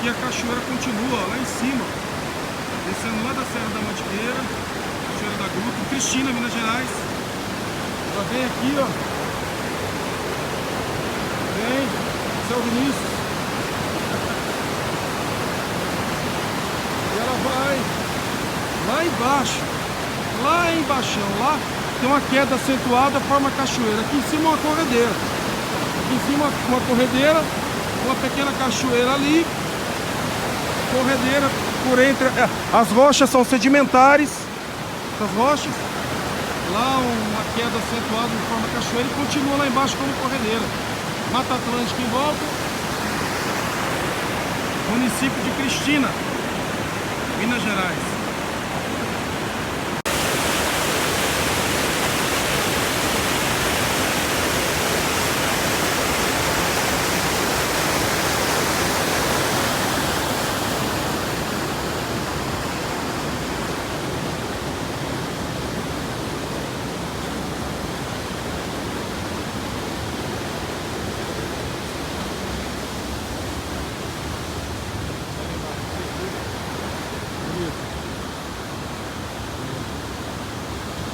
aqui a cachoeira continua, ó, lá em cima, descendo lá da Serra da Mantiqueira, Cachoeira da Gruta, em Cristina, Minas Gerais. Ela vem aqui, ó. Vem, São Vinícius. E ela vai lá embaixo, lá embaixo, lá tem uma queda acentuada, forma cachoeira. Aqui em cima uma corredeira. Aqui em cima uma corredeira, uma pequena cachoeira ali. Corredeira por entre. As rochas são sedimentares. Essas rochas. Lá uma queda acentuada em forma cachoeira e continua lá embaixo como corredeira. Mata Atlântica em volta. Município de Cristina, Minas Gerais.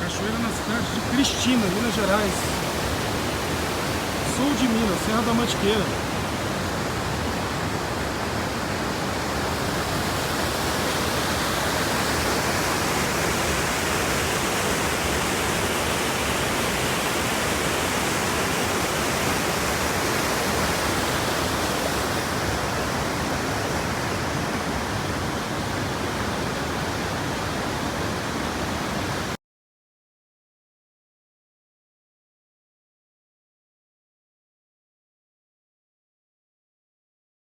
Cachoeira na cidade de Cristina, Minas Gerais. Sul de Minas, Serra da Mantiqueira.